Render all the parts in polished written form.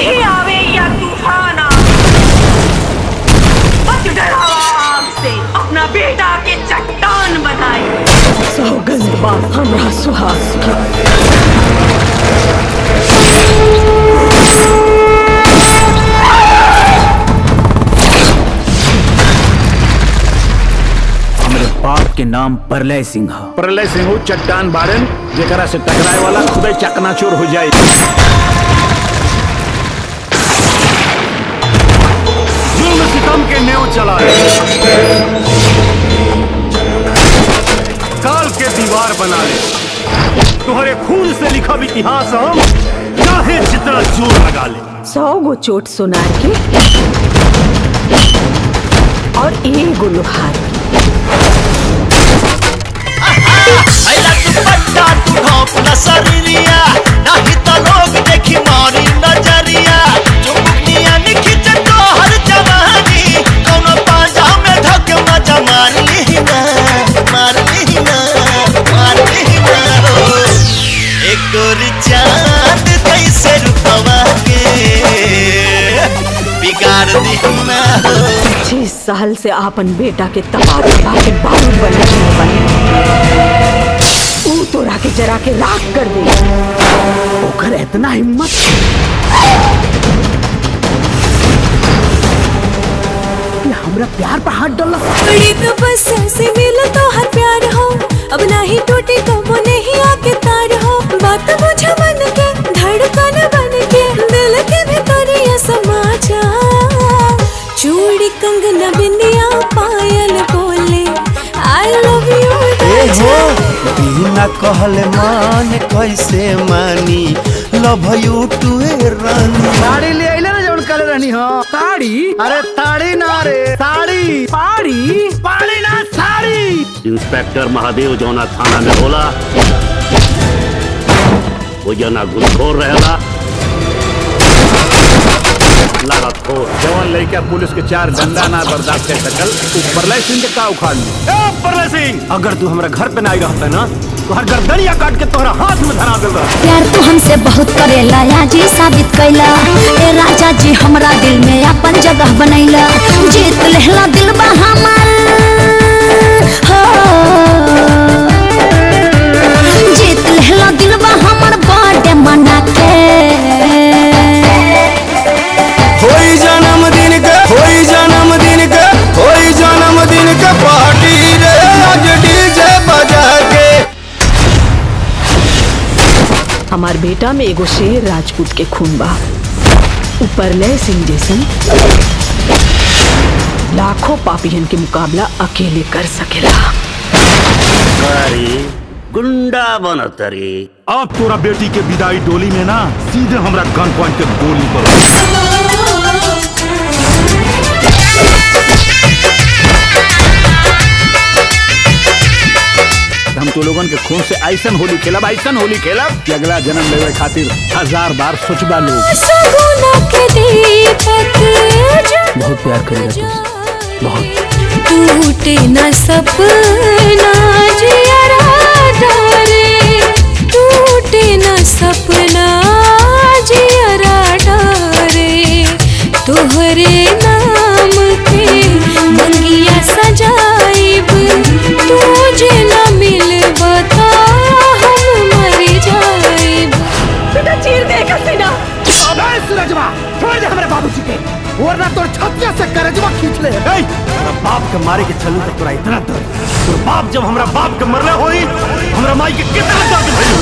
आंधी आवे या तूफान आवे, मत डरावा आग से, अपना बेटा के चट्टान बनाए। सौगंध बा हमरा सुहास के। बाप के नाम प्रलय सिंह। प्रलय सिंह चट्टान बारन जेकरा से टकराए वाला खुदे चकनाचूर हो जाए। जुल्म सितम के नेव चलाए, काल के दीवार बना ले, तुम्हारे खून से लिखा इतिहास हम चाहे जितना जोर लगा ले। 100 गो चोट सुनार के और 1 गो लोहार के। आइला दुपट्टा तू ढोपला शरीरिया, नाही तो लोग देखी मारी नजरिया। चुमुकनिया निखिच तोहर जवानी, कोनो पाजा में धक मजा मार ली ना, मार ली ना, मार ली ना हो। एक गोरी चांद कैसे रुपवा के बिगाड़ दी ना हो। 25 साल से आपन बेटा के तपा के बारूद बने तोरा के जरा के राख कर दे। ओकर इतना हिम्मत कि हमरा प्यार पर हाथ डाला। बड़ी तो बस से मिला तो हर प्यार हो, अब नहीं टूटे तो वो नहीं आके तार हो। बात बुझा मन के धड़कन बन के, दिल के भीतर ये समा जा। चूड़ी कंगना बिंदिया पायल बोले आई लव यू। बिना कहले मान कैसे मानी, लव यू टू रानी। साड़ी ले आइले ना जौन कल रहनी हो। साड़ी? अरे ताड़ी ना रे, साड़ी। पाड़ी? पाड़ी ना साड़ी। इंस्पेक्टर महादेव जौना थाना में होला, वो जना घुसखोर रहेला, जवान लड़का पुलिस के 4 डंडा ना बर्दाश्त कर सकल। प्रलय सिंह के का उखाड़ ली। प्रलय सिंह, अगर तू हमरा घर पे नहीं रहता ना तो हर गर्दनिया काट के तोहरा हाथ में धरा देल रहा। प्यार तू हमसे बहुत करेला या जी साबित कैला, ए राजा जी हमरा दिल में अपन जगह बनैला। जीत लेहला दिल बा हमार हो, जीत लेहला दिल बा हमार बर्थडे मना के। होई जन्मदिन के, होई जन्मदिन के, होई जन्मदिन के पार्टी रे, आज डीजे बजा के। हमार बेटा में एगो शेर राजपूत के खून बा। प्रलय सिंह जैसन लाखों पापियन के मुकाबला अकेले कर सकेला। गुंडा बनतरी। अब तोरा बेटी के विदाई डोली में ना सीधे हमरा गन पॉइंट के गोली पर। हम तो लोगन के खून से ऐसन होली खेलब, ऐसन होली खेलब कि अगला जन्म लेवे खातिर 1000 बार सोचबा लोग। बहुत प्यार करेगा तुझसे, बहुत। टूटे न सपना जियरा डरे, टूटे न सपना जियरा डरे। तोहरे नाम के मंगिया सजाइब, तुझे न मिलबा त हम मर जाइब। बेटा चीर दे सीना। अबे सूरजवा, छोड़ दे हमारे बाबूजी के, वरना तोर छत्तिया से करजवा खींच ले। तेरा बाप के मारे के चलू तो तोरा इतना दर्द। तोर बाप जब हमरा बाप के मरले होई, हमरा माई के कितना दर्द भइल।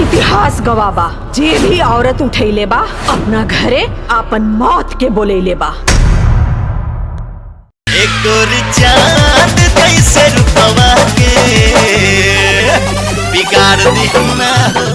इतिहास गवाबा, जे भी औरत उठैले बा अपना घरे अपन मौत के बोलैले बा। एक गोरी चांद कैसे रुपवा के बिगाड़ दी ना हो।